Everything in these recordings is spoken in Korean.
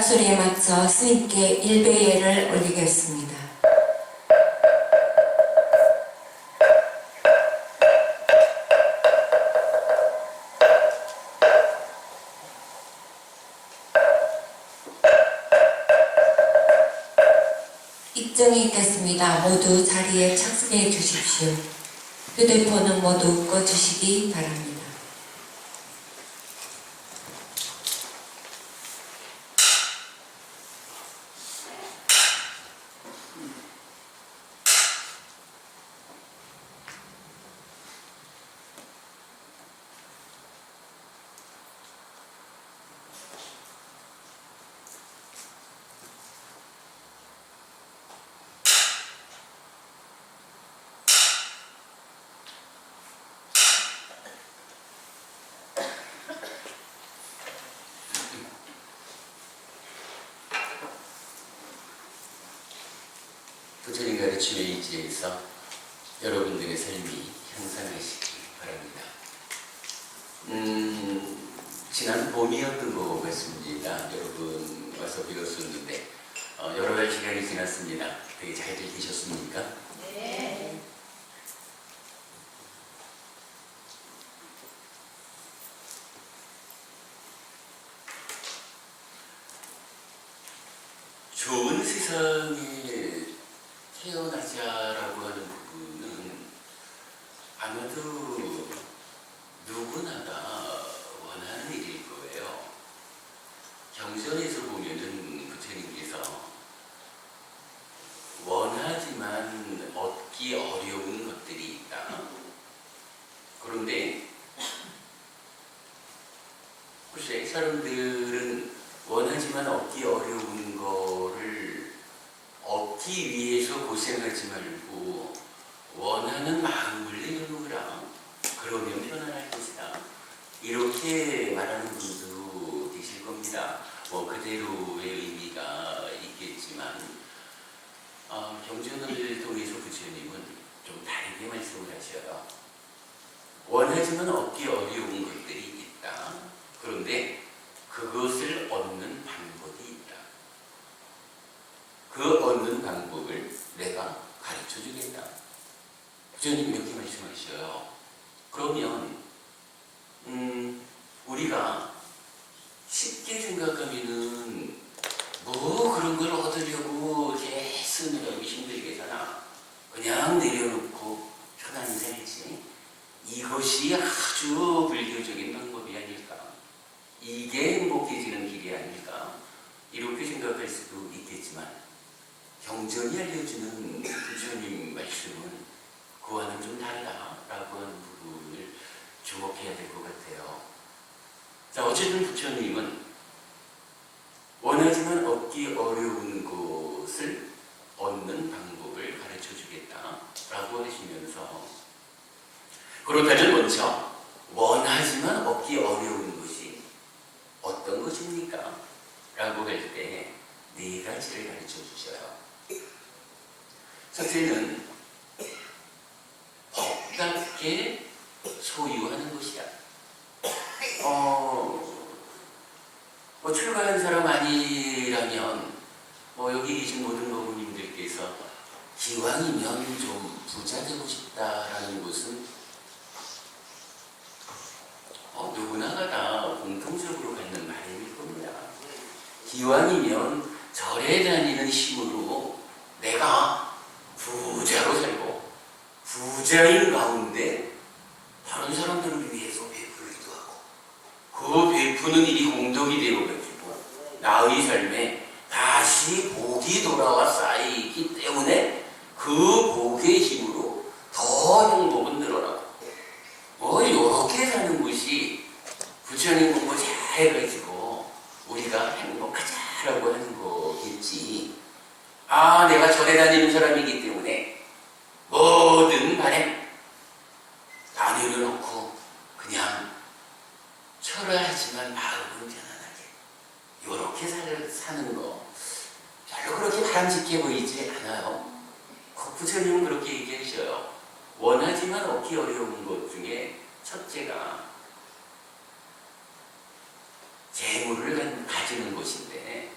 잡소리에 맞춰 스님께 일배예를 올리겠습니다. 입정이 있겠습니다. 모두 자리에 착석해 주십시오. 휴대폰은 모두 꺼주시기 바랍니다. 부처님 가르침의 의지에서 여러분들의 삶이 향상하시기 바랍니다. 지난 봄이었던 것 같습니다. 여러분 와서 배웠었는데 여러 달 시간이 지났습니다. 되게 잘들 계셨습니까? 네. 좋은 세상에 태어나자라고 하는 부분은 아마도 누구나가 원하는 일일 거예요. 경전에서 보면은 부처님께서 원하지만 얻기 어려운 것들이 있다. 그런데 글쎄 사람들은 원하지만 얻기 어려운 거를 얻기 위해서 고생하지 말고 원하는 마음을 내려놓으라. 그러면 편안할 것이다. 이렇게 말하는 분도 계실 겁니다. 그대로의 의미가 있겠지만 경전을 통해서 부처님은 좀 다르게 말씀을 하셔요. 원하지만 얻기 어려운 것들이 있다. 그런데 그것을 얻는 방법이 있다. 그 얻는 방법을 내가 가르쳐 주겠다. 부처님 이렇게 말씀하셔요. 그러면 우리가 쉽게 생각하면은 뭐 그런 걸 얻으려고 이렇게 쓰느라고 힘들게 사나. 그냥 내려놓고 편안히 살지. 이것이 아주 불교적인 방법이 아닐까. 이게 행복해지는 길이 아닐까. 이렇게 생각할 수도 있겠지만 경전이 알려주는 부처님 말씀은 그와는 좀 다르다라고 하는 부분을 주목해야 될 것 같아요. 자, 어쨌든 부처님은 원하지만 얻기 어려운 것을 얻는 방법을 가르쳐 주겠다라고 하시면서 그렇다면 먼저 원하지만 얻기 어려운 것이 어떤 것입니까? 라고 할 때 네 가지를 가르쳐 주셔요. 첫째는 법답게 소유하는 것이다. 출가한 사람 아니라면 여기 계신 모든 어머님들께서 기왕이면 좀 부자 되고 싶다라는 것은 누구나가 다 공통적으로 갖는 바람일 겁니다. 기왕이면 절에 다니는 힘으로 내가 부자로 살고 부자인 가운데 다른 사람들을 위해서 베풀기도 하고 그 베푸는 일이 공덕이 되어가지고 나의 삶에 다시 복이 돌아와 쌓이기 때문에 그 복의 힘으로 더 행복은 늘어나고 이렇게 사는 것이 부처님 공부 잘 해가지고 우리가 행복하자라고 하는 거겠지. 내가 절에 다니는 사람이기 때문에 모든 바람 다 내려놓고 그냥 철회하지만 마음은 편안하게 이렇게 사는 거 별로 그렇게 바람직해 보이지 않아요. 부처님은 그렇게 얘기하셔요. 원하지만 얻기 어려운 것 중에 첫째가 재물을 가지는 것인데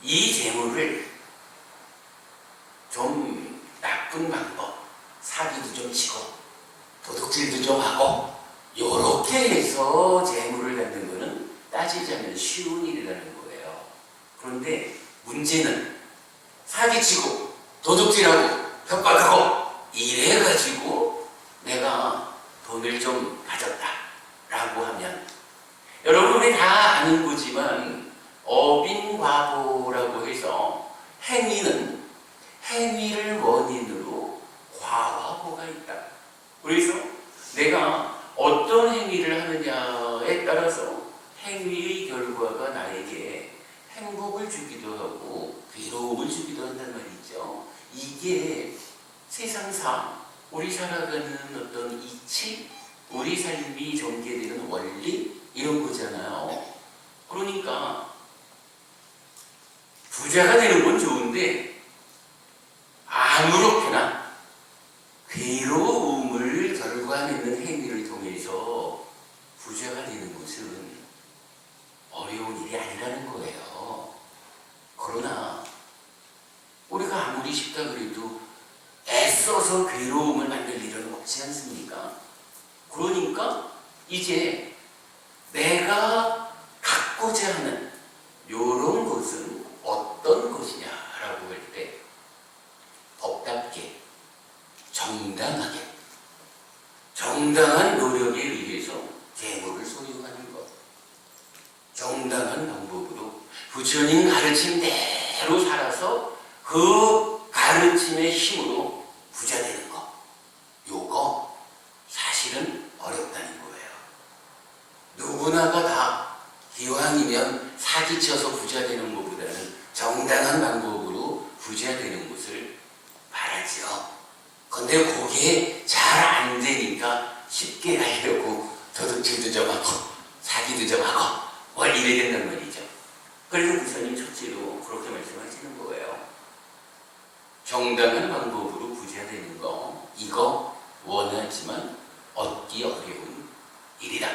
이 재물을 좀 나쁜 방법, 사기도 좀 치고 도둑질도 좀 하고 요렇게 해서 재물을 갖는 거는 따지자면 쉬운 일이라는 거예요. 그런데 문제는 사기치고 도둑질하고 협박하고 이래가지고 내가 돈을 좀 가졌다라고 하면 여러분이 다 아는 거지만 어빈과보라고 해서 행위를 원인으로 과화보가 있다. 그래서 내가 어떤 행위를 하느냐에 따라서 행위의 결과가 나에게 행복을 주기도 하고 괴로움을 주기도 한단 말이죠. 이게 세상사 우리 살아가는 어떤 이치, 우리 삶이 전개되는 원리 이런 거잖아요. 그러니까 부자가 되는 건 좋은데 아무렇게나 괴로움을 결과내는 행위를 통해서 부자가 되는 것은 어려운 일이 아니라는 거예요. 그러나 우리가 아무리 쉽다 그래도 애써서 괴로움을 만들 일은 없지 않습니까? 그러니까 이제 내가 갖고자 하는 이런 것은 어떤 것이냐라고 할 때 법답게 정당하게 정당한 노력에 의해서 재물을 소유하는 것, 정당한 방법으로 부처님 가르침대로 살아서 그 가르침의 힘으로 부자 되는 것, 요거 사실은 어렵다는 거예요. 누구나가 다 기왕이면 사기쳐서 부자 되는 것보다는 정당한 방법으로 부자 되는 것을 바라죠. 근데 그게 잘 안 되니까 쉽게 가려고 도둑질도 좀 하고 사기도 좀 하고 뭘 이래야 된단 말이죠. 그래서 부처님 첫째로 그렇게 말씀하시는 거예요. 정당한 방법으로 부자 되는 거, 이거 원하지만 얻기 어려운 일이다.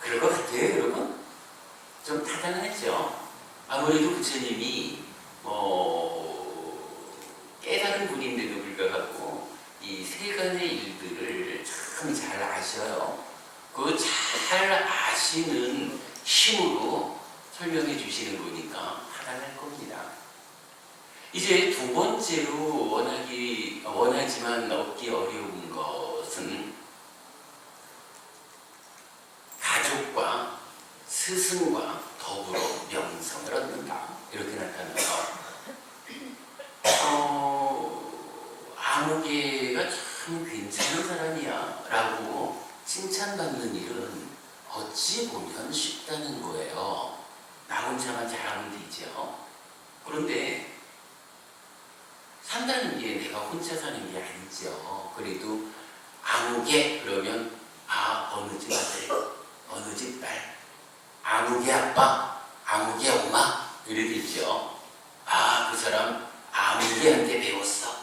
그럴 것 같아요, 여러분? 좀 타당하죠? 아무래도 부처님이 깨달은 분인데도 불구하고 이 세간의 일들을 참 잘 아셔요. 그 잘 아시는 힘으로 설명해 주시는 거니까 타당할 겁니다. 이제 두 번째로 원하지만 얻기 어려운 것은 가족과 스승과 더불어 명성을 얻는다. 이렇게 나타나서 아무개가 참 괜찮은 사람이야 라고 칭찬받는 일은 어찌 보면 쉽다는 거예요. 나 혼자만 잘하면 되죠. 그런데 산다는 게 내가 혼자 사는 게 아니죠. 그래도 아무개 그러면 어느 집 아들, 어느 집 딸, 아무개 아빠, 아무개 엄마 이래 되죠. 그 사람 아무개한테 배웠어.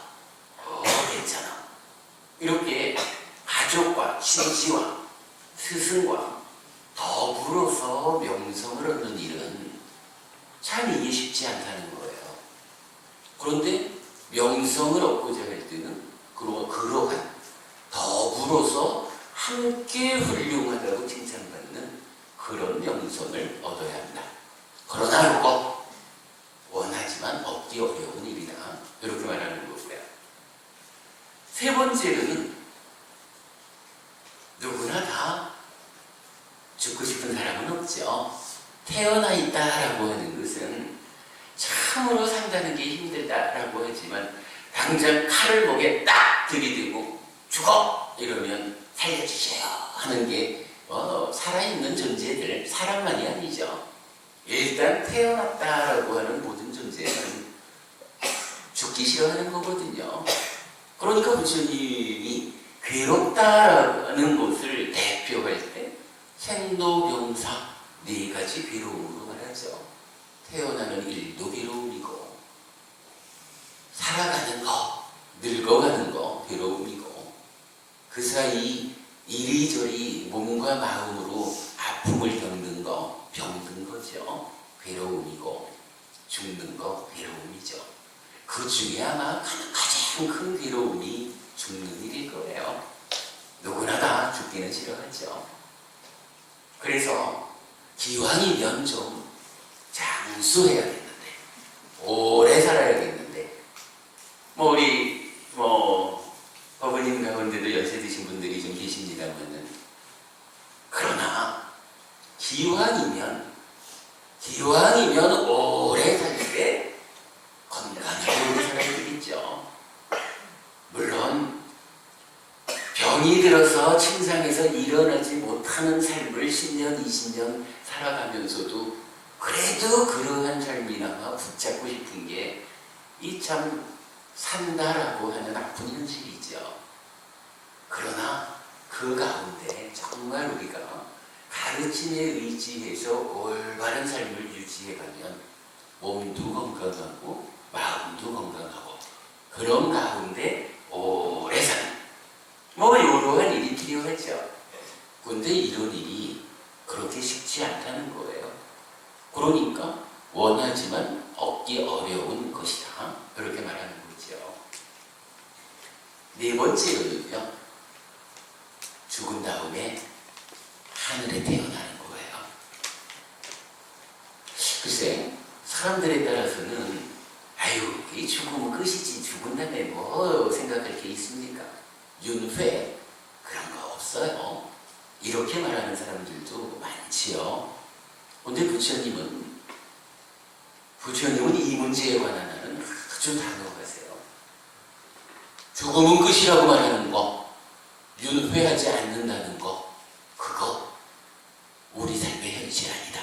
괜찮아. 이렇게 가족과 친지와 스승과 더불어서 명성을 얻는 일은 참 이게 쉽지 않다는 거예요. 그런데 명성을 얻고자 할 때는 그러한 더불어서 함께 훌륭하다고 칭찬받는 그런 명성을 얻어야 한다. 그러나 이거 원하지만 얻기 어려운 일이다. 이렇게 말하는 거고요. 세 번째는 누구나 다 죽고 싶은 사람은 없죠. 태어나 있다라고 하는 것은 참으로 산다는 게 힘들다라고 하지만 당장 칼을 목에 딱 들이대고 죽어! 이러면 살려주세요 하는 게 살아있는 존재들, 사람만이 아니죠. 일단 태어났다라고 하는 모든 존재는 죽기 싫어하는 거거든요. 그러니까 부처님이 괴롭다라는 것을 대표할 때 생로병사 네 가지 괴로움으로 말하죠. 태어나는 일도 괴로움이고 살아가는 거, 늙어가는 거 괴로움이고 그 사이 이리저리 몸과 마음으로 아픔을 겪는 거 병든 거죠. 괴로움이 중에 아마 가장 큰 괴로움이 죽는 일일 거예요. 누구나 다 죽기는 싫어하죠. 그래서 기왕이면 좀 장수해야겠는데, 오래 살아야겠는데, 우리 어머님 가운데도 연세 드신 분들이 좀 계십니다만은, 그러나 기왕이면 오래 살 때 건강하게 오래 살아야 되겠죠. 물론 병이 들어서 침상에서 일어나지 못하는 삶을 10년, 20년 살아가면서도 그래도 그러한 삶이나마 붙잡고 싶은 게 이 참 산다라고 하는 아픈 현실이죠. 그러나 그 가운데 정말 우리가 가르침에 의지해서 올바른 삶을 유지해가면 몸도 건강하고 마음도 건강하고 그런 가운데 오래 사는 이러한 일이 필요하죠. 그런데 이런 일이 그렇게 쉽지 않다는 거예요. 그러니까 원하지만 얻기 어려운 것이다. 그렇게 말하는 거죠. 네 번째로는요, 죽은 다음에 하늘에 태어나는 거예요. 글쎄, 사람들에 따라서는 이 죽으면 끝이지, 죽은 다음에 생각할 게 있습니까? 윤회 그런 거 없어요. 이렇게 말하는 사람들도 많지요. 근데 부처님은 이 문제에 관한 하는 아주 단호하세요. 죽음은 끝이라고 말하는 거, 윤회하지 않는다는 거, 그거 우리 삶의 현실 아니다.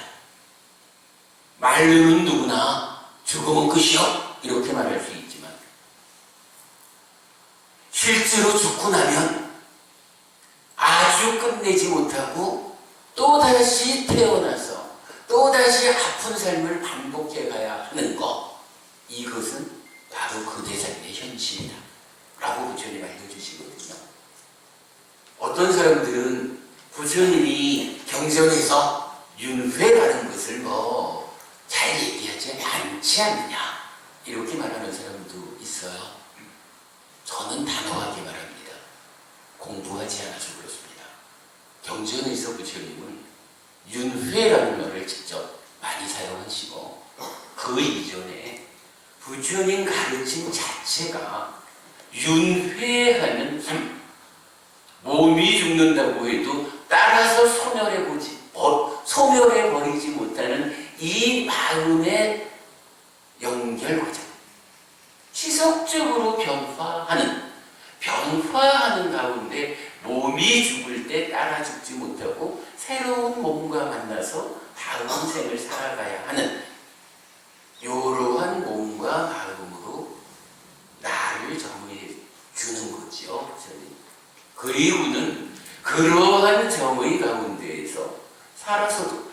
말로는 누구나 죽음은 끝이요 이렇게 말할 수 있지만 실제로 죽고 나면 아주 끝내지 못하고 또다시 태어나서 또다시 아픈 삶을 반복해 가야 하는 것, 이것은 바로 그대 삶의 현실이다 라고 부처님이 알려주시거든요. 어떤 사람들은 부처님이 경전에서 윤회라는 것을 잘 얘기하지 않지 않느냐 이렇게 말하는 사람도 있어요. 저는 단호하게 말합니다. 공부하지 않아서 그렇습니다. 경전에서 부처님은 윤회라는 말을 직접 많이 사용하시고 그 이전에 부처님 가르침 자체가 윤회하는 삶, 몸이 죽는다고 해도 따라서 소멸해버리지 못하는 이 마음의 연결 과정, 지속적으로 변화하는 가운데 몸이 죽을 때 따라 죽지 못하고 새로운 몸과 만나서 다음 생을 살아가야 하는 이러한 몸과 마음으로 나를 정의해 주는 거죠. 그리고는 그러한 정의 가운데에서 살아서도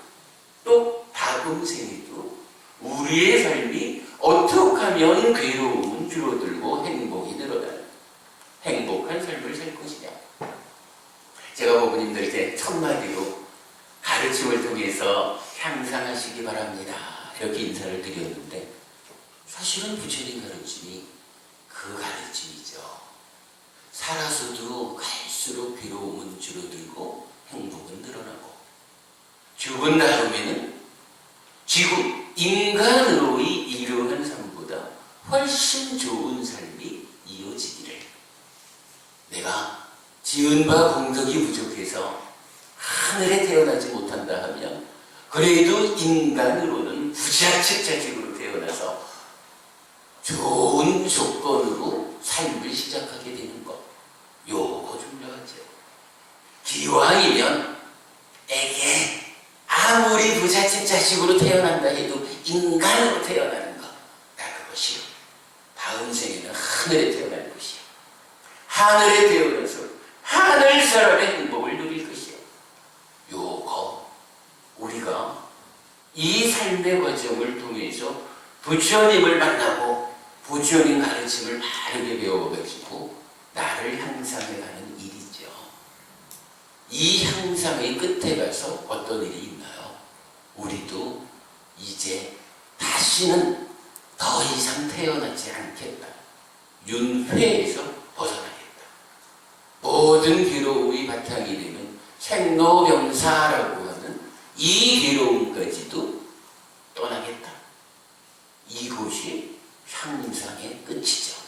또 다음 생에도 우리의 삶이 어떻게 하면 괴로움은 줄어들고 행복이 늘어나는 행복한 삶을 살 것이냐. 제가 부모님들께 첫마디로 가르침을 통해서 향상하시기 바랍니다 이렇게 인사를 드렸는데, 사실은 부처님 가르침이 그 가르침이죠. 살아서도 갈수록 괴로움은 줄어들고 행복은 늘어나고 죽은 다음에는 지금 인간으로의 이러한 삶보다 훨씬 좋은 삶이 이어지기를, 내가 지은 바 공덕이 부족해서 하늘에 태어나지 못한다 하면 그래도 인간으로는 부자측자식으로 태어나서 좋은 조건으로 삶을 시작하게 되는 것, 요거 중요하죠. 기왕이면 에게 아무리 부자측자식으로 태어난다 해도 인간으로 태어나는 것, 나 그거 싫어. 다음 생에는 하늘에 태어날 것이야. 하늘에 태어나서 하늘 사람의 행복을 누릴 것이야. 요거 우리가 이 삶의 과정을 통해서 부처님을 만나고 부처님 가르침을 바르게 배워가지고 나를 향상해가는 일이죠. 이 향상의 끝에 가서 어떤 일이 있나요? 우리도 이제 다시는 더 이상 태어나지 않겠다. 윤회에서 벗어나겠다. 모든 괴로움의 바탕이 되는 생로병사라고 하는 이 괴로움까지도 떠나겠다. 이것이 향상의 끝이죠.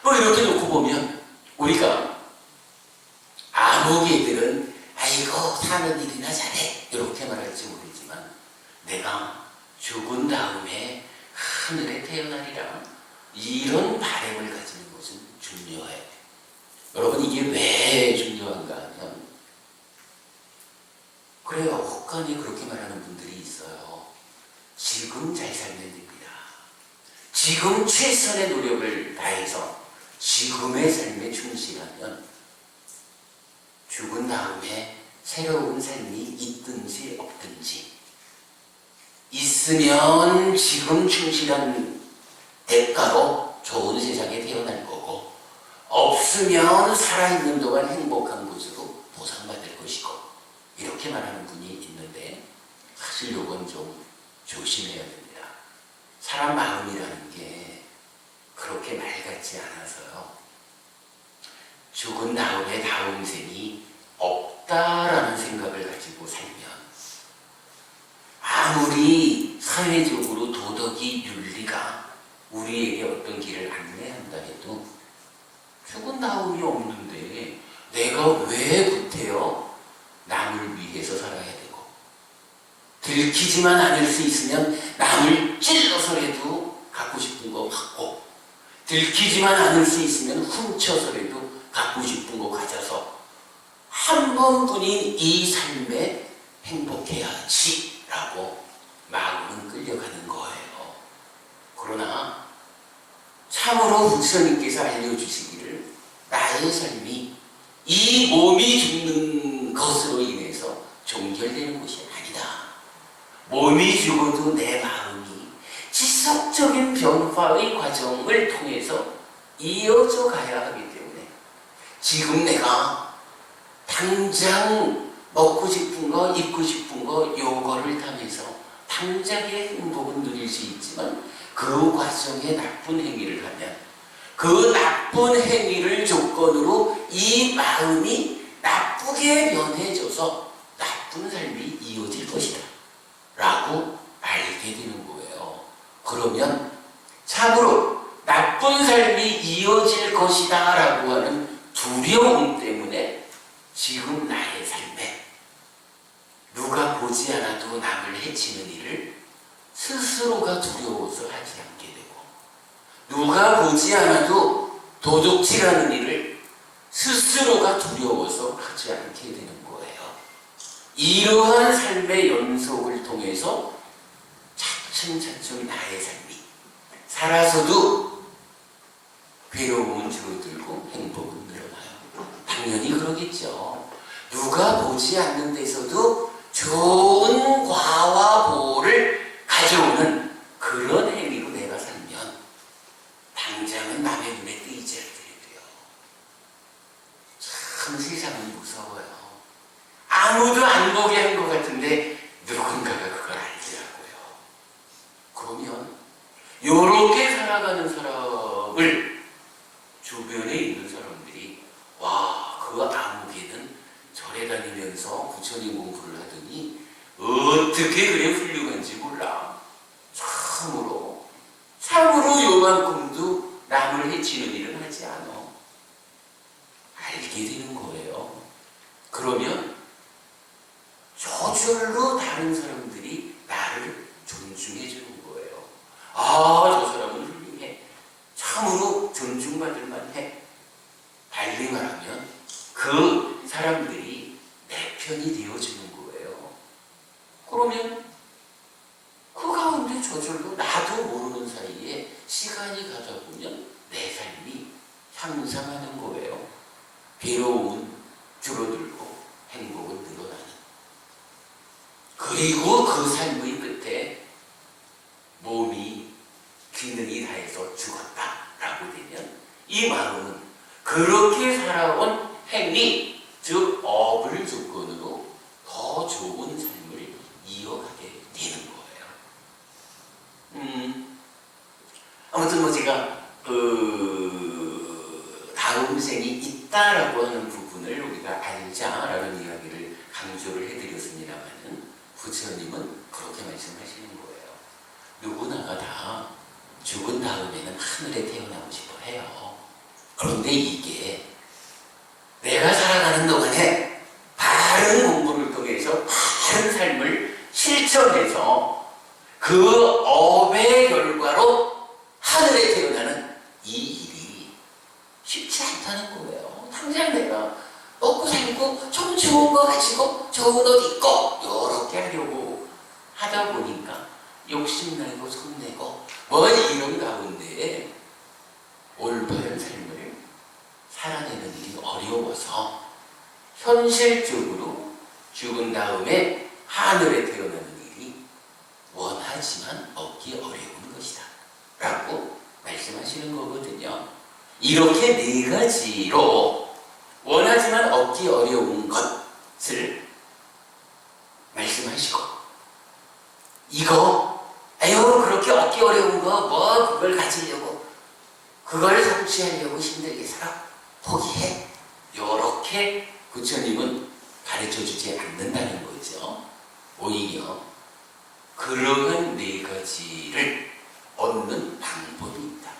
이렇게 놓고 보면 우리가 아무개들은 아이고 사는 일이나 잘해 이렇게 말할지 모르지만 내가 죽은 다음에 하늘에 태어나리라 이런 바람을 가지는 것은 중요해요. 여러분 이게 왜 중요한가 하면 그래요. 혹간에 그렇게 말하는 분들이 있어요. 지금 잘 살면 됩니다. 지금 최선의 노력을 다해서 지금의 삶에 충실하면 죽은 다음에 새로운 삶이 있든지 없든지 있으면 지금 충실한 대가로 좋은 세상에 태어날 거고 없으면 살아있는 동안 행복한 곳으로 보상받을 것이고 이렇게 말하는 분이 있는데 사실 이건 좀 조심해야 됩니다. 사람 마음이라는 게 그렇게 말 같지 않아서요. 죽은 다음에 다음 생이 없다라는 생각을 가지고 살면 아무리 사회적으로 도덕이 윤리가 우리에게 어떤 길을 안내한다 해도 죽은 다음이 없는데 내가 왜 구태여 남을 위해서 살아야 되고 들키지만 않을 수 있으면 남을 찔러서라도 갖고 싶은 거 갖고 들키지만 않을 수 있으면 훔쳐서라도 갖고 싶은 거 가져서 한 번뿐인 이 삶에 행복해야지 라고 마음은 끌려가는 거예요. 그러나 참으로 부처님께서 알려주시기를 나의 삶이 이 몸이 죽는 것으로 인해서 종결되는 것이 아니다. 몸이 죽어도 내 마음이 지속적인 변화의 과정을 통해서 이어져 가야 하기 때문에 지금 내가 당장 먹고 싶은 거, 입고 싶은 거, 요거를 통해서 당장의 행복은 누릴 수 있지만 그 과정에 나쁜 행위를 하면 그 나쁜 행위를 조건으로 이 마음이 나쁘게 변해져서 나쁜 삶이 이어질 것이다 라고 알게 되는 거예요. 그러면 참으로 나쁜 삶이 이어질 것이다 라고 하는 두려움 때문에 지금 나의 삶에 누가 보지 않아도 남을 해치는 일을 스스로가 두려워서 하지 않게 되고 누가 보지 않아도 도둑질하는 일을 스스로가 두려워서 하지 않게 되는 거예요. 이러한 삶의 연속을 통해서 차츰차츰 나의 삶이 살아서도 괴로움은 줄어들고 행복은 늘어나요. 당연히 그러겠죠. 누가 보지 않는 데서도 좋은 과와 보를 가져오는 그런 행위로 내가 살면 당장은 남의 눈에 띄지 않더라도요. 참 세상은 무서워요. 아무도 안 보게 한 것 같은데 누군가가 그걸 알더라고요. 그러면 요렇게 살아가는 사람을 주변에 있는 사람들이 와, 그 아무개는 절에 다니면서 부처님 공부를 하더니 어떻게 그래 훌륭한지 몰라. 참으로 요만큼도 남을 해치는 일은 하지 않아. 알게 되는 거예요. 그러면 저절로 다른 사람들이 나를 존중해 주는 거예요. 아, 저 사람은 훌륭해. 참으로 존중받을 만해. 달리 말하면 그 사람들이 내 편이 되어주는 거예요. 그러면 그 가운데 저절로 나도 모르는 사이에 시간이 가다 보면 내 삶이 향상하는 거예요. 괴로움은 줄어들고 행복은 늘어나는. 그리고 그 삶의 끝에 몸이 기능이 다해서 죽었다라고 되면 이 마음은 그렇게 살아온 행위, 즉 업을 조건으로 더 좋은 삶을 이어가게 되는 거예요. 무슨 뭐 제가 다음 생이 있다라고 하는 부분을 우리가 알자라는 이야기를 강조를 해드렸습니다만은 부처님은 그렇게 말씀하시는 거예요. 누구나가 다 죽은 다음에는 하늘에 태어나고 싶어 해요. 그런데 이게 내가 살아가는 동안에 바른 공부를 통해서 바른 삶을 실천해서 그 업의 결과로 하늘에 태어나는 이 일이 쉽지 않다는 거예요. 당장 내가 먹고 살고 좀 좋은 거 가지고 좋은 옷 입고 이렇게 하려고 하다 보니까 욕심내고 손내고 뭐 이런 가운데 올바른 삶을 살아내는 일이 어려워서 현실적으로 죽은 다음에 하늘에 태어나는 일이 원하지만 얻기 어려운 것이다 라고 말씀하시는 거거든요. 이렇게 네 가지로 원하지만 얻기 어려운 것을 말씀하시고 이거 아유 그렇게 얻기 어려운 거 뭐 그걸 가지려고 그걸 성취하려고 힘들게 살아 포기해 요렇게 부처님은 가르쳐주지 않는다는 거죠. 오히려 그러한 네 가지를 얻는 방법이 있다.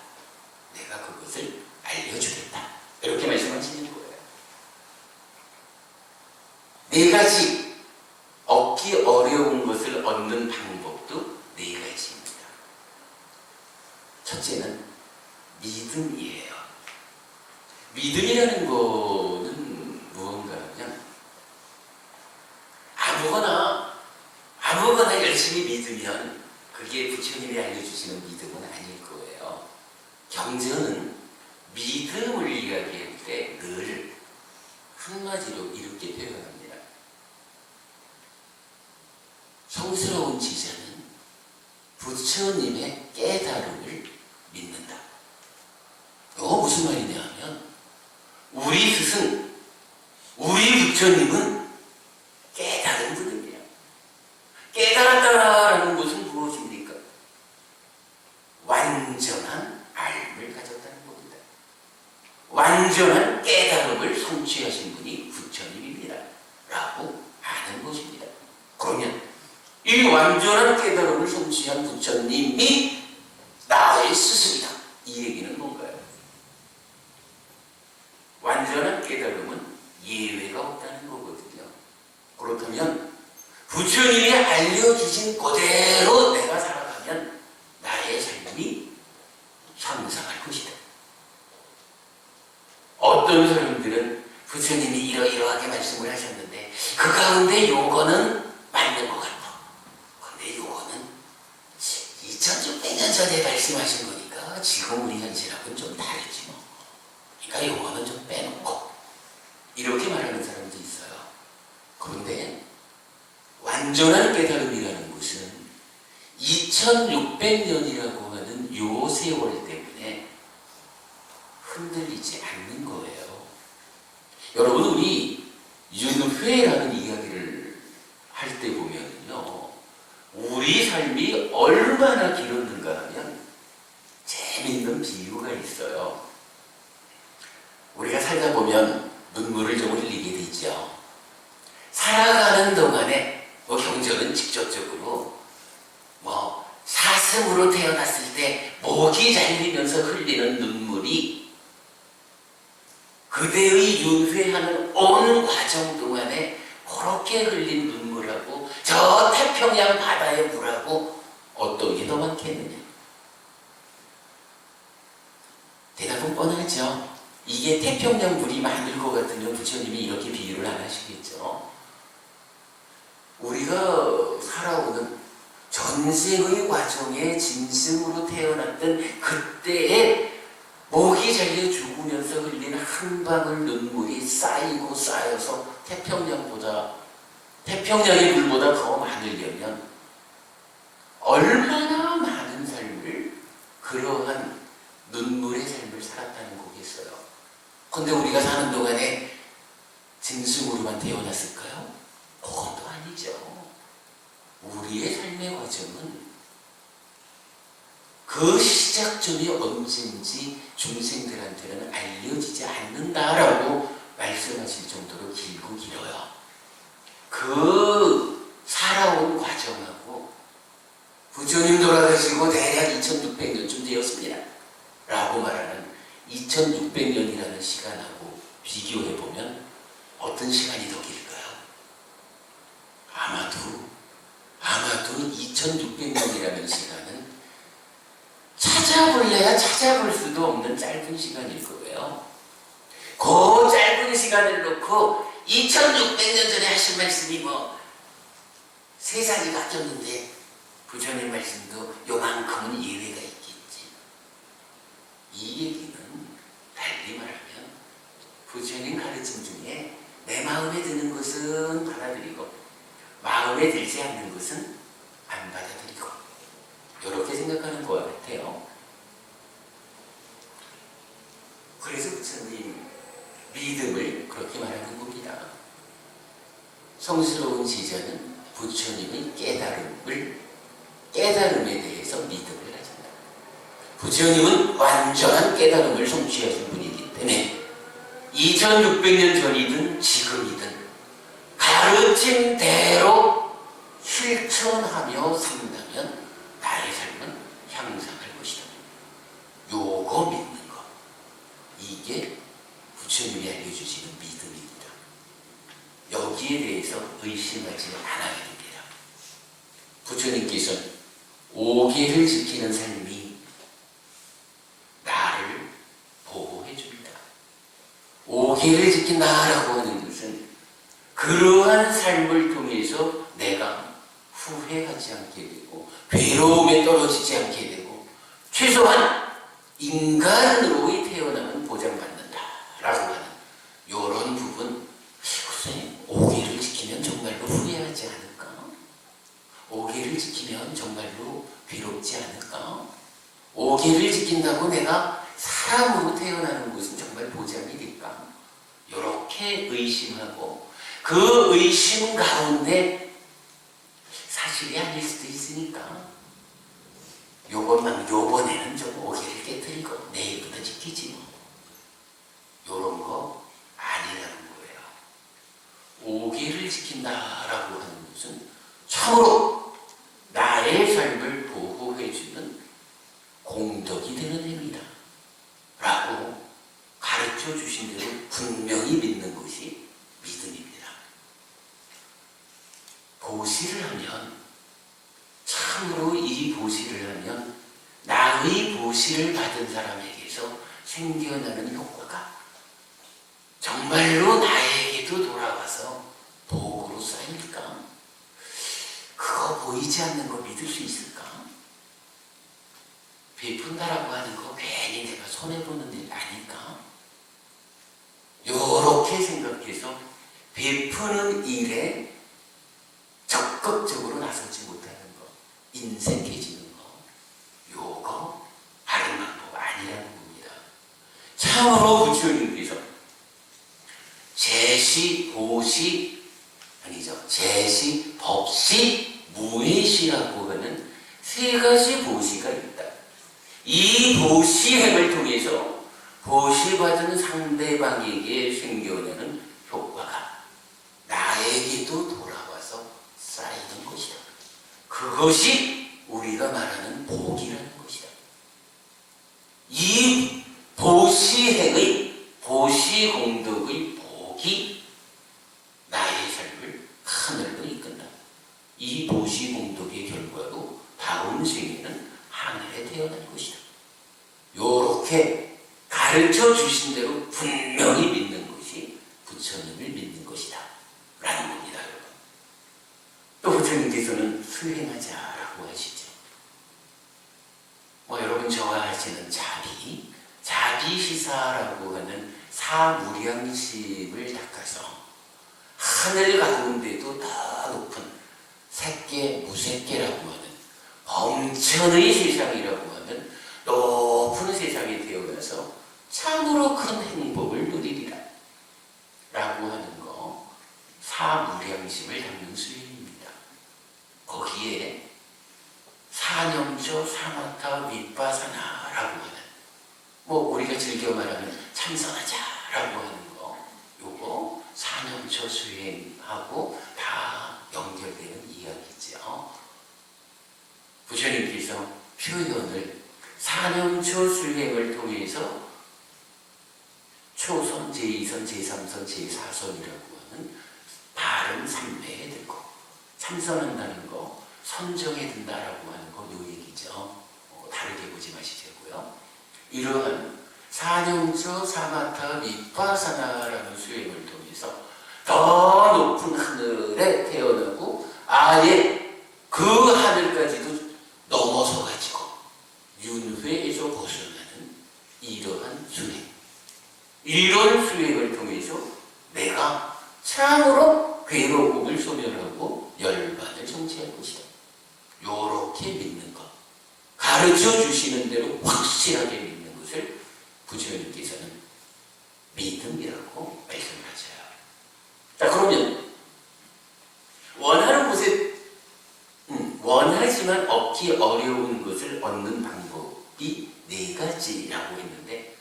내가 그것을 알려주겠다. 이렇게 말씀하시는 거예요. 네 가지 얻기 어려운 것을 얻는 방법도 네 가지입니다. 첫째는 믿음이에요. 믿음이라는 거는 무언가 하면 아무거나 열심히 믿으면 그게 부처님이 알려주시는 믿음은 아닐 거예요. 경전은 믿음을 이야기할 때 늘 한마디로 이렇게 표현합니다. 성스러운 지자는 부처님의 깨달음을 믿는다. 이거 무슨 말이냐 하면 우리 스승, 우리 부처님은 깨달은 분입니다. 깨달았다라는 것은 무엇입니까? 완전한 알을 가졌다는 겁니다. 완전한 깨달음을 성취하신 분이 부처님입니다. 라고 아는 것입니다. 그러면 이 완전한 깨달음을 성취한 부처님이 나의 스승이다. 이 얘기는 뭔가요? 완전한 깨달음은 예외가 없다는 거거든요. 그렇다면 부처님이 알려주신 그대로 내가 살아가면 나의 삶이 향상할 것이다. 어떤 사람들은 부처님이 이러이러하게 말씀을 하셨는데 그 가운데 요거는 맞는 것 같아. 근데 요거는 2600년 전에 말씀하신 거니까 지금 우리 현실하고는 좀 다르지 뭐. 그러니까 요거는 좀 빼놓고 이렇게 말하는 사람도 있어요. 그런데 완전한 깨달음이라는 것은 2600년이라고 하는 요 세월 때문에 흔들리지 않는 거예요. 여러분 우리 윤회라는 이야기를 할 때 보면요. 우리 삶이 얼마나 길었는가 하면 재미있는 비유가 있어요. 우리가 살다 보면 눈물을 좀 흘리게 되죠. 살아가는 동안에 경전은 직접적으로 사슴으로 태어났을 때 목이 잘리면서 흘리는 눈물이 그대의 윤회하는 온 과정 동안에 그렇게 흘린 눈물하고 저 태평양 바다의 물하고 어떤 게 더 많겠느냐? 대답은 뻔하죠. 이게 태평양 물이 많을 것 같으면 부처님이 이렇게 비유를 안 하시겠죠. 우리가 살아오는 전생의 과정에 짐승으로 태어났던 그때에 목이 잘려 죽으면서 흘린 한 방울 눈물이 쌓이고 쌓여서 태평양의 물보다 더 많으려면 얼마나 많은 삶을 그러한 눈물의 삶을 살았다는 거겠어요. 근데 우리가 사는 동안에 짐승으로만 태어났을까요? 그건 또 아니죠. 우리의 삶의 과정은 그 시작점이 언제인지 중생들한테는 알려지지 않는다라고 말씀하실 정도로 길고 길어요. 그 살아온 과정하고 부처님 돌아가시고 대략 2600년쯤 되었습니다 라고 말하는 2600년이라는 시간하고 비교해보면 어떤 시간이 더 길까요? 아마도 2600년이라는 시간은 찾아볼래야 찾아볼 수도 없는 짧은 시간일 거예요. 그 짧은 시간을 놓고 2600년 전에 하신 말씀이 세상이 바뀌었는데 부처님 말씀도 요만큼은 예외가 있겠지. 이 얘기는 달리 말하면 부처님 가르침 중에 내 마음에 드는 것은 받아들이고 마음에 들지 않는 것은 안 받아들이고 이렇게 생각하는 것 같아요. 그래서 부처님 믿음을 그렇게 말하는 겁니다. 성스러운 제자는 부처님의 깨달음에 대해서 믿음을 가진다. 부처님은 완전한 깨달음을 성취하신 분이기 때문에 2600년 전이든 지금이든 가르친 대로 실천하며 산다면 나의 삶은 향상할 것이다. 요거 믿는 거. 이게 부처님이 알려주시는 믿음입니다. 여기에 대해서 의심하지 않아야 됩니다. 부처님께서는 5계를 지키는 삶이 나를 보호해 줍니다. 5계를 지킨다라고 하는 것은 그러한 삶을 통해서 내가 후회하지 않게 되고 괴로움에 떨어지지 않게 되고 최소한 인간으로의 태어남은 보장받는다라고 하는 이런 부분. 글쎄 5계를 지키면 정말로 후회하지 않을까? 5계를 지키면 정말로 괴롭지 않을까? 5계를 지킨다고 내가 사람으로 태어나는 것은 정말 보장이 될까? 이렇게 의심하고 그 의심 가운데 사실이 아닐 수도 있으니까 요번에는 좀 5계를 깨뜨리고 내일부터 지키지 요런 거 아니라는 거예요. 5계를 지킨다라고 하는 것은 참으로 나의 삶을 보호해주는 공덕이 되는 행위다 라고 가르쳐 주신 대로 분명히 믿는 것이 믿음입니다. 보시를 하면 참으로 이 보시를 하면 나의 보시를 받은 사람에게서 생겨나는 효과가 정말로 나에게도 돌아와서 복으로 쌓일까? 그거 보이지 않는 거 믿을 수 있을까? 베푼다라고 하는 거 괜히 내가 손해보는 일 아닐까? 요렇게 생각해서 베푸는 일에 적극적으로 나서지 못하는 거, 인색해지는 거, 요거 바른 방법 아니라는 겁니다. 참으로 부처님께서 제시, 보시, 제시, 법시, 무의시라고 하는 세 가지 보시가 있다. 이 보시행을 통해서 보시받은 상대방에게 생겨나는 효과가 나에게도 돌아와서 쌓이는 것이다. 그것이 우리가 말하는 복이라는 것이다. 이 보시행의 보시공덕의 복이 나의 삶을 하늘로 이끈다. 이 보시공덕의 결과로 다음 생에는 하늘에 태어날 것이다. 요렇게 가르쳐 주신 대로 분명히 믿는 것이 부처님을 믿는 것이다 라는 겁니다. 여러분. 또 부처님께서는 수행하자라고 하시죠. 여러분 좋아하시는 자비시사라고 하는 사무량심을 닦아서 하늘 가운데도 더 높은 색계, 무색계라고 하는 범천의 세상이라고 하는 높은 세상에 태어나서 참으로 큰 행복을 누리리라 라고 하는 거 사무량심을 담는 수행입니다. 거기에 사념 사념조 사마타 윗바사나라고 하는, 뭐 우리가 즐겨 말하는 참선하자라고 하는 거, 요거 사념조 수행하고 다 연결되는 이야기죠. 부처님께서 표현을 사념조 수행을 통해서 초선, 제2선, 제3선, 제4선이라고 하는 바른 삼매에 들고 참선한다는 거, 선정에 든다라고 하는 거, 요 얘기죠. 다르게 보지 마시자고요. 이러한 사념조 사마타 윗바사나라는 수행을 통해서 더 높은 하늘에 태어나고 아예 그 하늘까지도 넘어서 가지고 윤회에서 벗어나는 이러한 수행, 이런 수행을 통해서 내가 참으로 괴로움을 소멸하고 열반을 성취할 것이다. 요렇게 믿는 것, 가르쳐 주시는 대로 확실하게 믿는 것을 부처님께서는 믿음이라고 말씀하셔요. 자, 그러면 원하는 곳에 원하지만 얻기 어려운 것을 얻는 방법이 네 가지라고 했는데,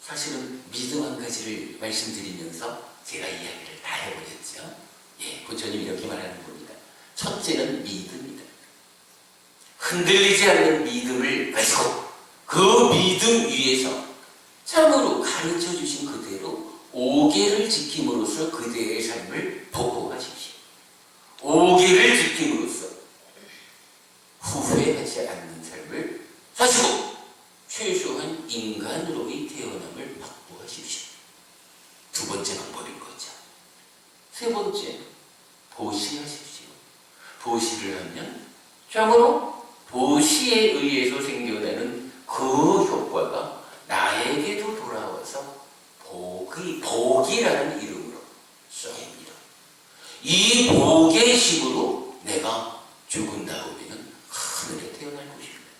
사실은 믿음 한 가지를 말씀드리면서 제가 이야기를 다 해버렸죠. 예, 부처님 이렇게 말하는 겁니다. 첫째는 믿음이다. 흔들리지 않는 믿음을 가지고 그 믿음 위에서 참으로 가르쳐 주신 그대로 오계를 지킴으로써 그대의 삶을 보호하십시오. 오계를 지킴으로써 후회하지 않는 삶을 사시고 최소한 인간으로의 태어남을 확보하십시오. 두 번째 방법인 거죠. 세 번째, 보시하십시오. 보시를 하면 참으로 보시에 의해서 생겨나는 그 효과가 나에게도 돌아와서 복이라는 이름으로 써입니다. 이 복의 힘으로 내가 죽은 다음에는 하늘에 태어날 것입니다.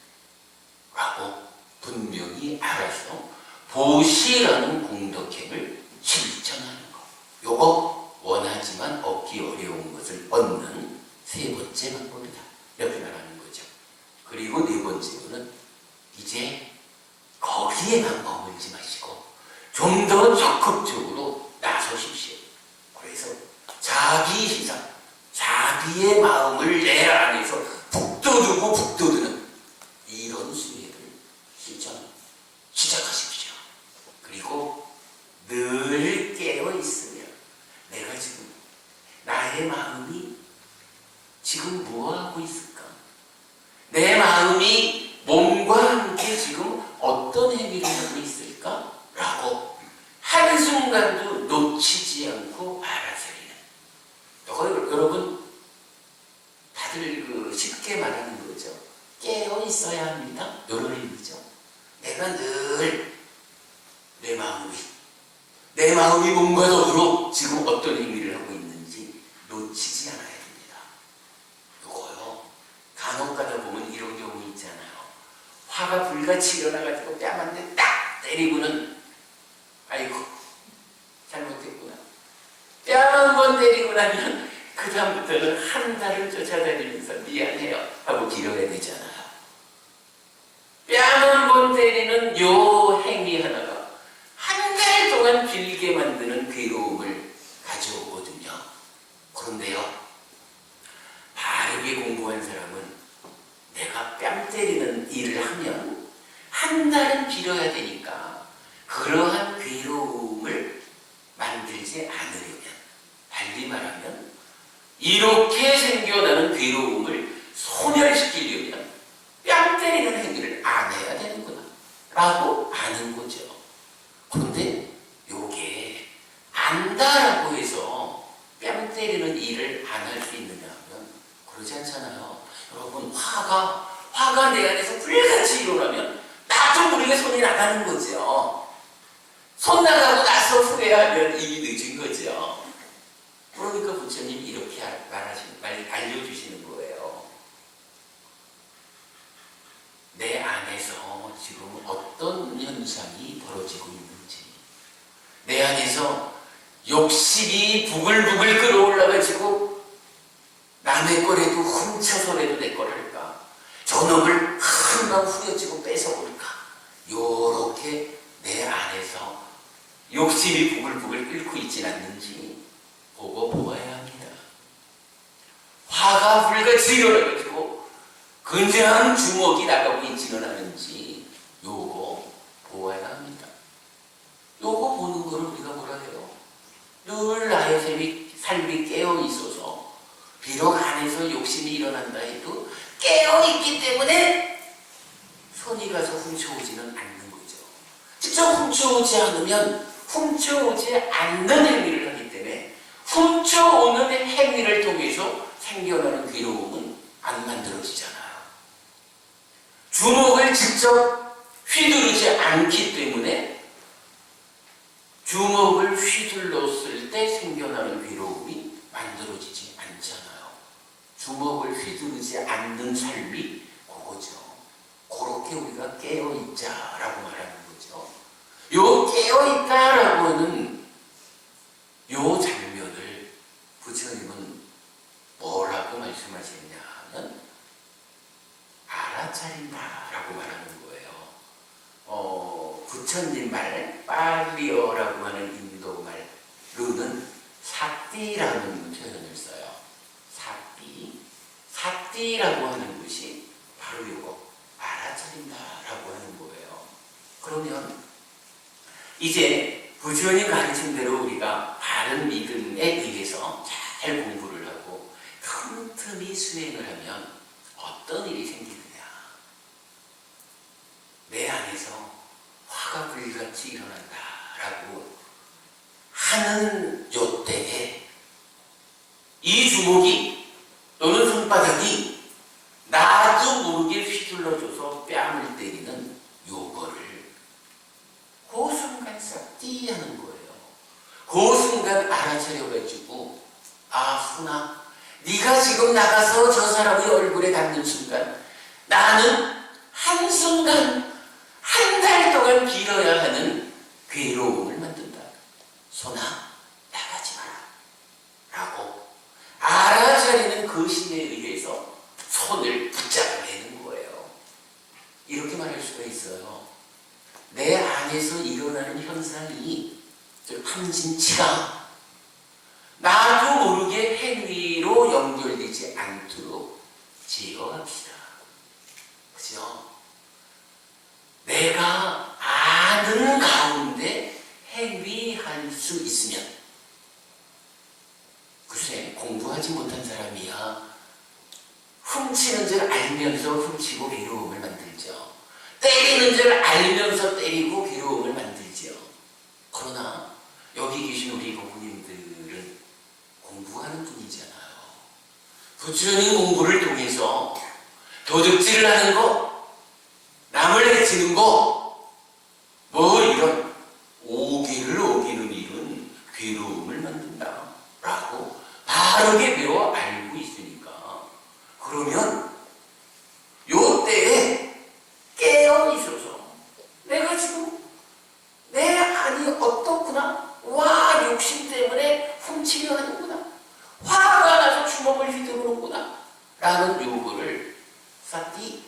라고 분명히 알아서 보시라는 공덕행을 실천하는 것. 요거 원하지만 얻기 어려운 것을 얻는 세 번째 방법이다. 이렇게 말하는 거죠. 그리고 네 번째로는 이제 거기에만 머물지 마시고 좀 더 적극적으로 나서십시오. 그래서 자기 희생, 자기의 마음을 내 안에서 북돋우는 이런 수행을 시작하십시오. 그리고 늘 깨어 있으면 내가 지금 나의 마음이 지금 무엇하고 있을까? 내 마음이 몸과 함께 지금 어떤 행위를 하고 있을까? 라고 한순간도 놓치지 않고 알아차리는. 여러분 다들 쉽게 말하는 거죠. 깨어 있어야 합니다. 이런 의미죠. 내가 늘 내 마음이 몸과 더불어 지금 어떤 행위를 하고 있는지 놓치지 않아야 됩니다. 요거요. 간혹 가다 보면 이런 경우 있잖아요. 화가 불같이 일어나가지고 뺨 한 대 딱 때리고는 아이고 잘못했구나. 뺨 한 번 때리고 나면 그 다음부터는 한 달을 쫓아다니면서 미안해요 하고 빌어야 되잖아요. 뺨 한 번 때리는 요 행위 하나가 한 달 동안 빌게 만드는 괴로움을 가져오거든요. 그런데요, 바르게 공부한 사람은 내가 뺨 때리는 일을 하면 한 달은 빌어야 되니까 그러한 괴로움을 만들지 않으려면, 달리 말하면 이렇게 생겨나는 괴로움을 소멸시키려면 뺨 때리는 행위를 안 해야 되는구나 라고 아는 거죠. 그런데 요게 안다라고 해서 뺨 때리는 일을 안 할 수 있느냐 하면 그러지 않잖아요. 여러분, 화가 내 안에서 불같이 일어나면 나도 모르게 손이 나가는 거죠. 손 나가고 나서 후회하면 이미 늦은 거죠. 그러니까 부처님이 이렇게 알려주시는 거예요. 내 안에서 지금 어떤 현상이 벌어지고 있는지, 내 안에서 욕심이 부글부글 끌어올라가지고 남의 거라도 훔쳐서라도 내 걸 할까? 저놈을 욕심이 부글부글 끓고 있진 않는지 보고 보아야 합니다. 화가 불같이 일어나가지고 근재한 주먹이 나가고 있지는 않은지 요거 보아야 합니다. 요거 보는 거를 우리가 뭐라 해요? 늘 나의 삶이 깨어 있어서 비록 안에서 욕심이 일어난다 해도 깨어 있기 때문에 손이 가서 훔쳐오지는 않는 거죠. 직접 훔쳐오지 않으면 훔쳐오지 않는 행위를 하기 때문에 훔쳐오는 행위를 통해서 생겨나는 괴로움은 안 만들어지잖아요. 주먹을 직접 휘두르지 않기 때문에 주먹을 휘둘렀을 때 생겨나는 괴로움이 만들어지지 않잖아요. 주먹을 휘두르지 않는 삶이 그거죠. 그렇게 우리가 깨어있자라고 말하는 거죠. 요 깨어있다라고 하는 요 장면을 부처님은 뭐라고 말씀하셨냐 하면 알아차린다라고 말하는 거예요. 부처님 말, 빨리어라고 하는 인도 말로는 사띠라는 표현을 써요. 사띠라고 하는 것이 바로 이거 알아차린다라고 하는 거예요. 그러면 이제 부처님 가르친 대로 우리가 바른 믿음에 의해서 잘 공부를 하고 틈틈이 수행을 하면 어떤 일이 생기느냐. 내 안에서 화가 불같이 일어난다라고 하는 요때에 이 주먹이 또는 손바닥이 나도 모르게 휘둘러줘서 뺨을 때리는 요거를 그 순간 싹 하는 거예요. 그 순간 알아차려가지고 순아 네가 지금 나가서 저 사람의 얼굴에 닿는 순간 나는 한순간 한 달 동안 빌어야 하는 괴로움을 만든다. 손아 나가지 마라 라고 알아차리는 그 힘에 의해서 손을 붙잡아내는 거예요. 이렇게 말할 수가 있어요. 내 안에서 일어나는 현상이 함진치가 나도 모르게 행위로 연결되지 않도록 제어합시다. 그죠? 내가 아는 가운데 행위할 수 있으면 글쎄 공부하지 못한 사람이야 훔치는 줄 알면서 훔치고 괴로움을 만들죠. 때리는 줄 알면서 때리고 괴로움을 만들죠. 그러나 여기 계신 우리 부모님들은 공부하는 분이잖아요. 부처님 공부를 통해서 도둑질을 하는 거, 남을 해치는 거, 뭐 이런 오기를 어기는 일은 괴로움을 만든다 라고 바르게 배워 알고 있으니까 그러면 요때에 깨어 있어서 내가 지금 내 안이 어떻구나, 와 욕심 때문에 훔치려 하는구나, 화가 나서 주먹을 휘두르는구나 라는 요거를 싹이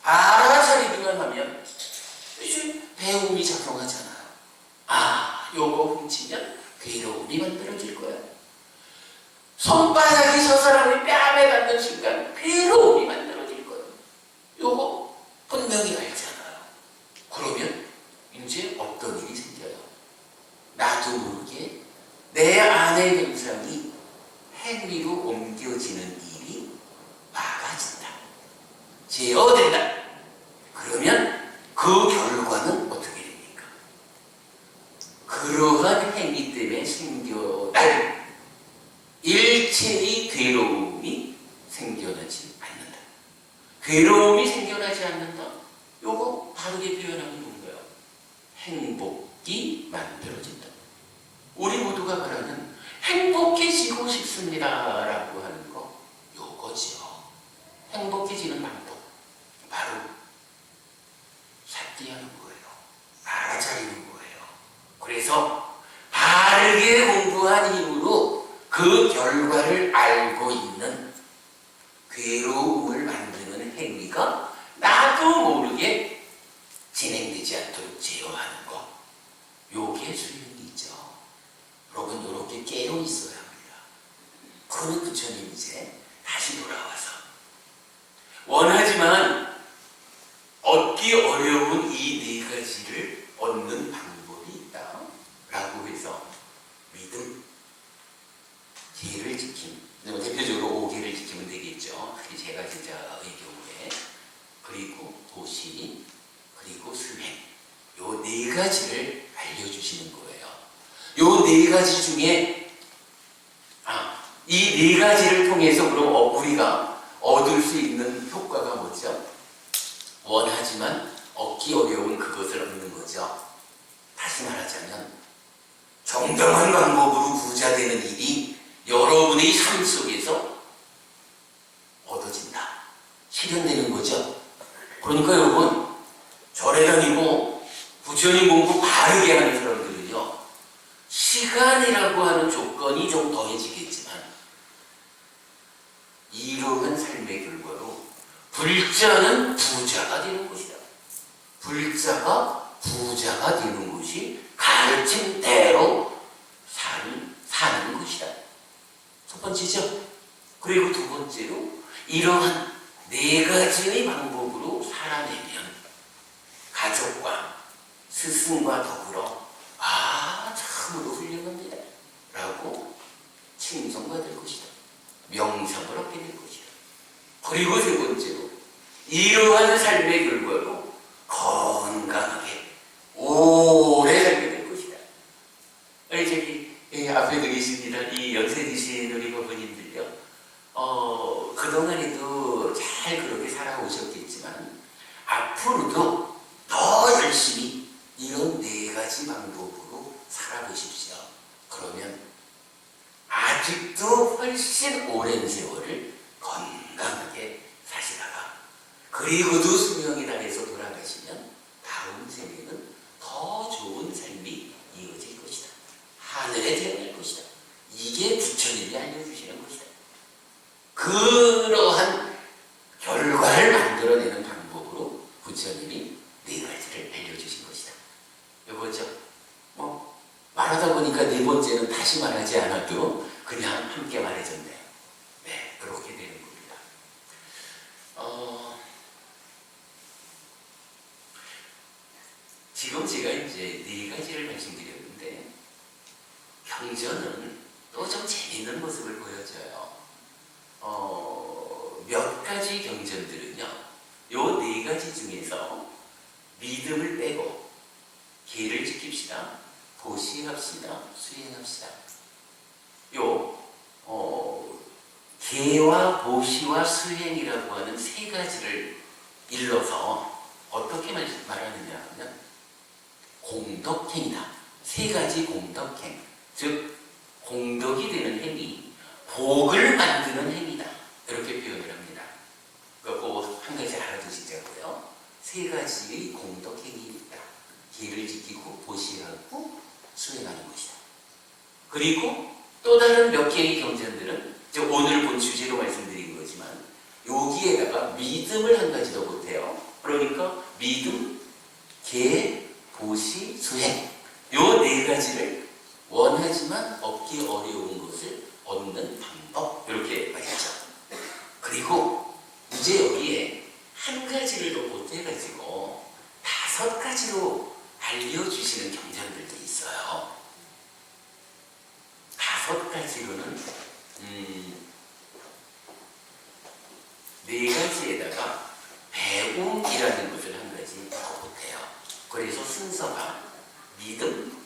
알아차리기만 하면 이제 배움이 작용하잖아요. 요거 훔치면 괴로움이 만들어질 거야. 손바닥이 저 사람의 뺨에 닿는 순간 괴로움이 만들어질 거예요. 요거 분명히 알잖아요. 그러면 이제 어떤 일이 생겨요? 나도 모르게 내 안의 현상이 행위로 옮겨지는 일이 막아진다. 제어된다. 그러면 그 결과는 어떻게 됩니까? 그러한 행위 때문에 생겨날 일체의 괴로움이 생겨나지 않는다. 괴로움이 생겨나지 않는다. 요거 바르게 표현하면 뭔가요? 행복이 만들어진다. 우리 모두가 말하는 행복해지고 싶습니다 라고 하는 거 요거지요. 행복해지는 방법 바로 삭디하는 거예요. 알아차리는 거예요. 그래서 바르게 공부한 힘으로 그 결과를 알고 있는 괴로움을 만드는 행위가 나도 모르게 진행되지 않도록 제어하는 거. 요게 수행이죠. 부처님 이제 다시 돌아와서 원하지만 얻기 어려운 이 네 가지를 얻는 방법이 있다 라고 해서 믿음, 계를 지킴, 대표적으로 5계를 지키면 되겠죠. 그게 제가 진짜의 경우에, 그리고 도시, 그리고 수행, 요 네 가지를 알려주시는 거예요. 요 네 가지 중에 이 네 가지를 통해서 그럼 우리가 얻을 수 있는 효과가 뭐죠? 원하지만 얻기 어려운 그것을 얻는 거죠. 다시 말하자면 정당한 방법으로 부자 되는 일이 여러분의 삶 속에서 얻어진다, 실현되는 거죠. 그러니까 여러분, 절에 다니고 부처님 공부 바르게 하는 사람들은요, 시간이라고 하는 조건이 좀 더해지겠지만 이러한 삶의 결과로 불자는 부자가 되는 것이다. 불자가 부자가 되는 것이 가르침대로 사는 것이다. 첫 번째죠. 그리고 두 번째로 이러한 네 가지의 방법으로 살아내면 가족과 스승과 더불어 참으로 훌륭합니다 라고 칭송받을 것이다. 명성을 얻게 될 것이다. 그리고 세 번째로 이러한 삶의 결과로 건강하게 오래 살게 될 것이다. 앞에 계십니다. 이 연세 드신 우리 부모님들요, 그동안에도 잘 그렇게 살아오셨겠지만 앞으로도 더 열심히 이런 네 가지 방법으로 살아보십시오. 그러면 아직도 훨씬 오랜 세월을 건강하게 사시다가 그리고도 수명이 다해서 돌아가시면 다음 생에는 더 좋은 삶이 이어질 것이다. 하늘에 태어날 것이다. 이게 부처님이 알려주시는 것이다. 그러한 결과를 만들어내는 방법으로 부처님이 네 가지를 알려주신 것이다. 이거죠. 말하다 보니까 네 번째는 다시 말하지 않아도 그냥 함께 말해줬네요. 네, 그렇게 되는 겁니다. 지금 제가 이제 네 가지를 말씀드렸는데 경전은 또 좀 재미있는 모습을 보여줘요. 몇 가지 경전들은요, 요 네 가지 중에서 믿음을 빼고 계를 지킵시다, 보시합시다, 수행합시다. 계와 보시와 수행이라고 하는 세 가지를 일러서 어떻게 말하느냐 하면 공덕행이다. 세 가지 공덕행, 즉 공덕이 되는 행위, 복을 만드는 행위다, 이렇게 표현을 합니다. 그거 한 가지 알아두시자고요. 세 가지의 공덕행위 있다. 계를 지키고 보시하고 수행하는 것이다. 그리고 또 다른 몇 개의 경전들은 오늘 본 주제로 말씀드린 거지만 여기에다가 믿음을 한 가지 더 보태요. 그러니까 믿음, 계, 보시, 수행, 요 네 가지를 원하지만 얻기 어려운 것을 얻는 방법, 이렇게 말이죠. 그리고 이제 여기에 한 가지를 더 보태가지고 5가지로 알려주시는 경전들도 있어요. 5가지로는 4가지에다가 배움이라는 것을 한 가지 더 보태요. 그래서 순서가 믿음,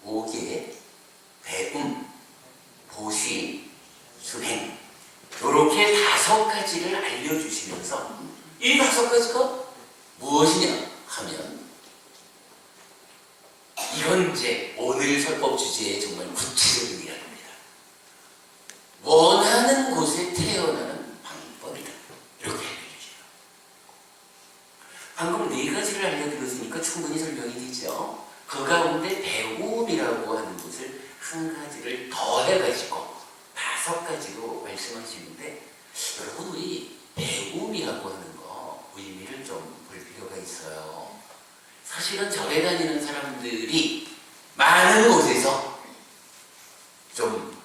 5계, 배움, 보시, 수행, 이렇게 5가지를 알려주시면서 이 5가지가 무엇이냐 하면, 이건 이제 오늘 설법 주제의 정말 구체적인 이야기입니다. 원하는 곳에 태어나는 방법이다, 이렇게 알려주세요. 방금 4가지를 알려드렸으니까 충분히 설명이 되죠. 그 가운데 배움이라고 하는 것을 한 가지를 더 해가지고 5가지로 말씀하시는데, 여러분, 우리 배움이라고 하는 거 의미를 좀 볼 필요가 있어요. 사실은 절에 다니는 사람들이 많은 곳에서 좀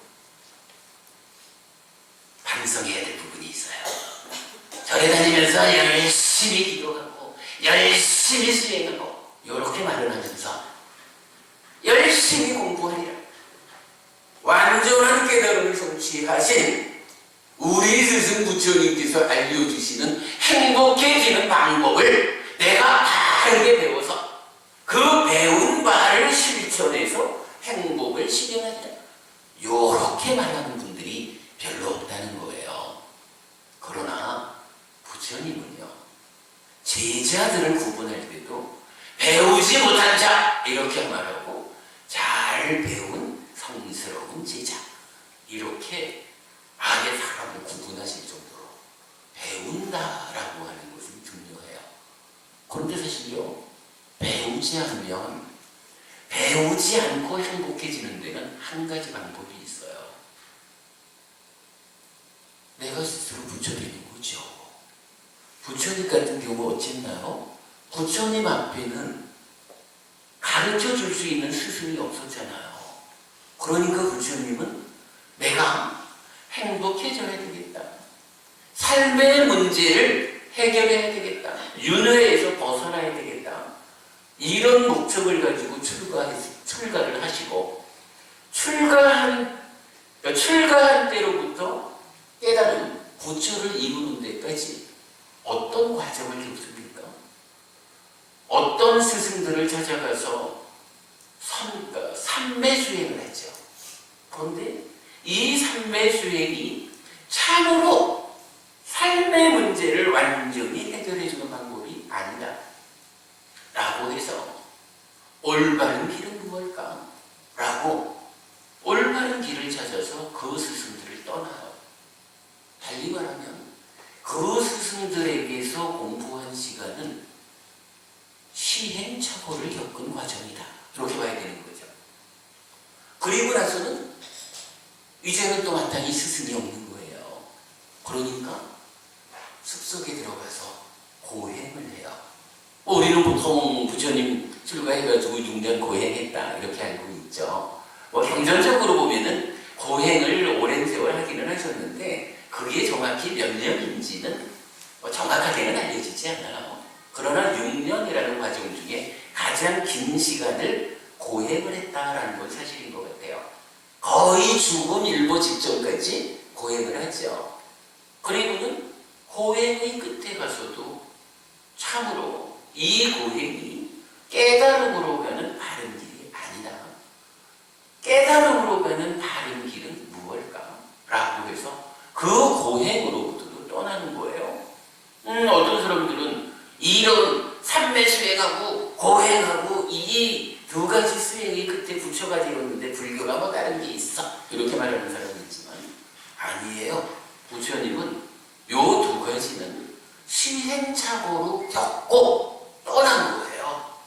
완성해야 될 부분이 있어요. 절에 다니면서 열심히 기도하고 열심히 수행하고 이렇게 말을 하면서 열심히 공부하리라. 완전한 깨달음을 성취하신 우리 스승 부처님께서 알려주시는 행복해지는 방법을 내가 바르게 배워서 그 배운 바를 실천해서 행복을 실현하리라. 이렇게 말하는 분들이 별로 없다는 거예요. 그러나 부처님은요, 제자들을 구분할 때도 배우지 못한 자 이렇게 말하고 잘 배운 성스러운 제자 이렇게 아예 사람을 구분하실 정도로 배운다라고 하는 것은 중요해요. 그런데 사실요, 배우지 않으면 배우지 않고 행복해지는 데는 한 가지 방법이 있어요. 내가 스스로 부처 되는 거죠. 부처님 같은 경우 어쨌나요? 부처님 앞에는 가르쳐 줄 수 있는 스승이 없었잖아요. 그러니까 부처님은 내가 행복해져야 되겠다. 삶의 문제를 해결해야 되겠다. 윤회에서 벗어나야 되겠다. 이런 목적을 가지고 출가를 하시고 출가한 때로부터 깨달은 부처를 이루는 데까지 어떤 과정을 겪습니까? 어떤 스승들을 찾아가서 삼매 수행을 했죠. 그런데 이 삼매 수행이 참으로 삶의 문제를 완전히 해결해주는 방법이 아니다 라고 해서 올바른 길은 무엇일까? 라고 올바른 길을 찾아서 그 스승들을 떠나요. 달리 말하면 그 스승들에게서 공부한 시간은 시행착오를 겪은 과정이다. 이렇게 봐야 되는 거죠. 그리고 나서는 이제는 또 마땅히 스승이 없는 거예요. 그러니까 숲속에 들어가서 고행을 해요. 우리는 보통 부처님 출가해가지고 6년 고행했다 이렇게 알고 있죠. 경전적으로 보면은 고행을 오랜 세월 하기는 하셨는데 그게 정확히 몇 년인지는 정확하게는 알려지지 않아요. 그러나 6년이라는 과정 중에 가장 긴 시간을 고행을 했다라는 건 사실인 것 같아요. 거의 죽음 일보 직전까지 고행을 하죠. 그리고는 고행의 끝에 가서도 참으로 이 고행이 깨달음으로 가는 바른 길이 아니다. 깨달음으로 가는 바른 길은 무엇일까? 라고 해서 그 고행으로부터도 떠나는 거예요. 어떤 사람들은 이런 삼매 수행하고 고행하고 이 두 가지 수행이 그때 부처가 되었는데 불교가 뭐 다른 게 있어 이렇게 말하는 사람이 있지만 아니에요. 부처님은 요 두 가지는 시행착오로 겪고 떠난 거예요.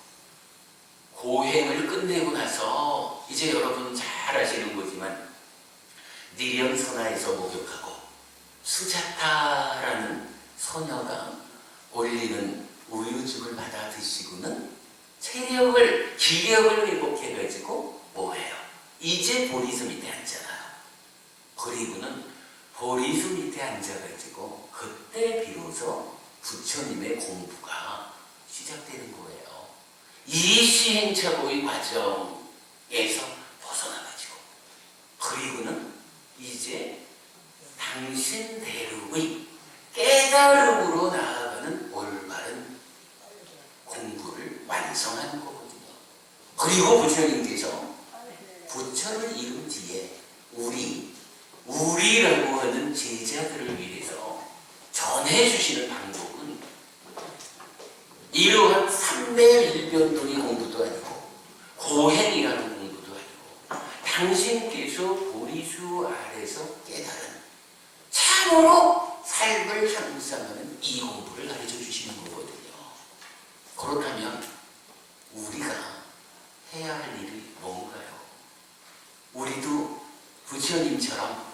고행을 끝내고 나서 이제 여러분 잘 아시는 거지만 니령선화에서 목욕하고 수자타라는 소녀가 올리는 우유죽을 받아 드시고는 체력을, 기력을 회복해가지고 뭐해요? 이제 보리수 밑에 앉잖아요. 그리고는 보리수 밑에 앉아가지고 그때 비로소 부처님의 공부가 시작되는 거예요. 이 시행착오의 과정에서 벗어나가지고 그리고는 이제 당신대로의 깨달음으로 나아가는 올바른 공부를 완성하는 거거든요. 그리고 부처님께서 부처를 이룬 뒤에 우리라고 하는 제자들을 위해서 전해주시는 방법은 이러한 삼매일변론의 공부도 아니고 고행이라는 공부도 아니고 당신께서 보리수 아래서 깨달은 참으로 삶을 향상하는 이 공부를 가르쳐 주시는 거거든요. 그렇다면 우리가 해야 할 일이 뭔가요? 우리도 부처님처럼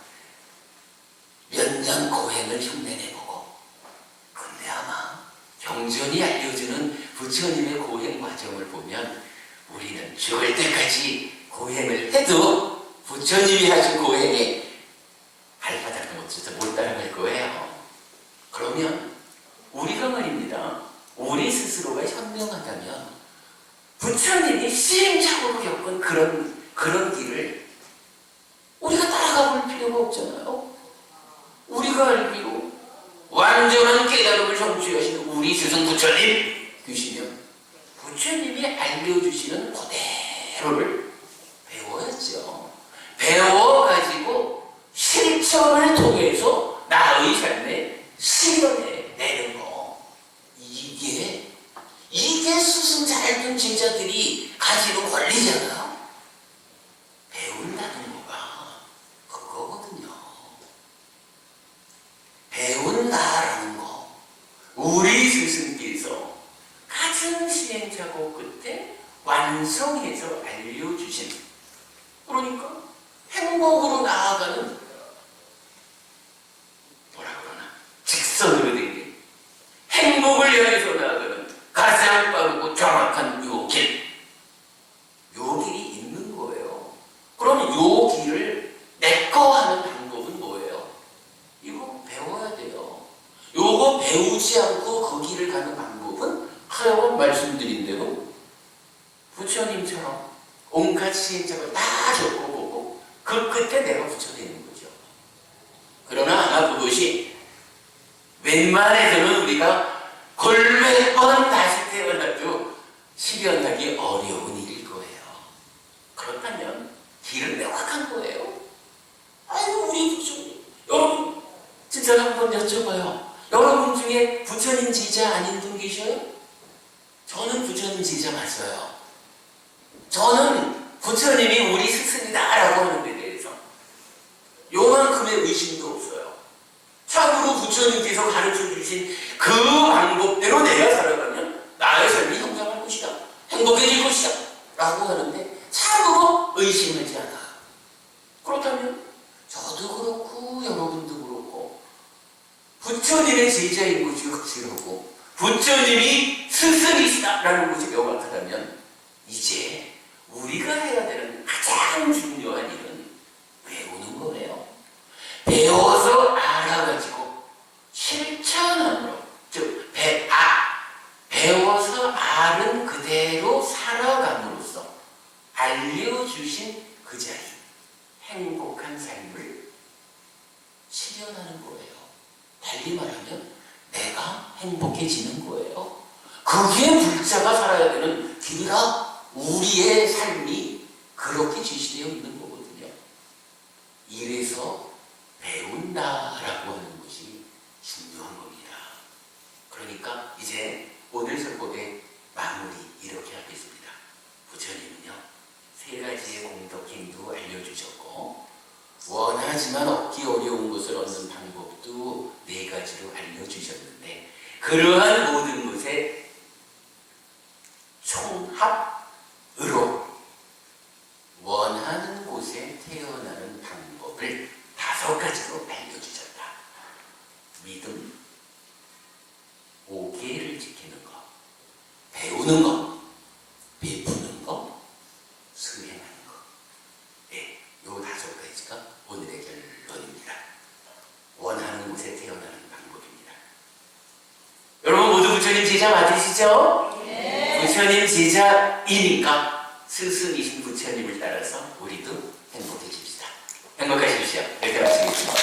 몇 년 고행을 흉내내보고 근데 아마 경전이 알려주는 부처님의 고행 과정을 보면 우리는 죽을 때까지 고행을 해도 부처님이 하신 고행에 발바닥을 진짜 못 따라갈 거예요. 그러면 우리가 말입니다. 우리 스스로가 현명하다면 부처님이 시행착오로 겪은 그런 길을 우리가 따라가 볼 필요가 없잖아요. 우리가 알기로 완전한 깨달음을 성취하시는 우리 스승 부처님 계시면 부처님이 알려주시는 그대로를 배워야죠. 배워가지고 실천을 통해서 나의 삶에 실현해 내는 거. 이게 스승 잘 둔 제자들이 가지는 권리잖아요. 배운다는 거가 그거거든요. 배운다라는 거. 우리 스승께서 가진 시행착오 끝에 완성해서 알려주신, 그러니까 행복으로 나아가는, 뭐라 그러나, 직선으로 된 길, 행복을 향해서 나아가는 가장 빠르고 정확한 요 길, 요 길이 있는 거예요. 그러면 요 길을 내꺼 하는 방법은 뭐예요? 이거 배워야 돼요. 요거 배우지 않고 그 길을 가는 방법은 하여간 말씀드린 대로 부처님처럼 온갖 시행착오를 다 겪어보고 그 끝에 내가 부처되는 거죠. 그러나 아마 그것이 웬만해서는 우리가 골몇 번 다시 태어나도 실현하기 어려운 일일 거예요. 그렇다면 길은 명확한 거예요. 아이고 우리 부처님, 여러분 진짜 한번 여쭤봐요. 여러분 중에 부처님 제자 아닌 분 계셔요? 저는 부처님 제자 맞아요. 저는 부처님이 우리 스승이다라고 하는 데 대해서 요만큼의 의심도 없어요. 참으로 부처님께서 가르쳐 주신 그 방법대로 내가 살아가면 나의 삶이 형성할 것이다, 행복해질 것이다 라고 하는데 참으로 의심하지 않아. 그렇다면 저도 그렇고 여러분도 그렇고 부처님의 제자인 것이 확실하고 부처님이 스승이시다라는 것이 명확하다면 이제 우리가 해야 되는 가장 중요한 일은 배우는 거예요. 배워서 알아가지고 실천함으로, 즉 배워서 알은 그대로 살아감으로써 알려주신 그 자리, 행복한 삶을 실현하는 거예요. 달리 말하면 내가 행복해지는 거예요. 그게 불자가 살아야 되는 길이라 우리의 삶이 그렇게 제시되어 있는 거거든요. 이래서 배운다라고 하는 것이 중요한 겁니다. 그러니까 이제 오늘 설법의 마무리 이렇게 하겠습니다. 부처님은요, 세 가지의 공덕행도 알려주셨고 원하지만 얻기 어려운 것을 얻는 방법도 네 가지로 알려주셨는데 그러한 모든 것의 총합으로 원하는 곳에 태어나는 방법을 5가지로 알려주셨다. 믿음, 5계를 지키는 것, 배우는 것, 베푸는 것, 수행하는 것. 네, 요 5가지가 오늘의 결론입니다. 원하는 곳에 태어나는 방법입니다. 여러분 모두 부처님 제자 맞으시죠? 네. 부처님 제자이니까 스승이신 부처님을 따라서 우리도 행복해집시다. 행복하십시오. 이렇게 마치겠습니다.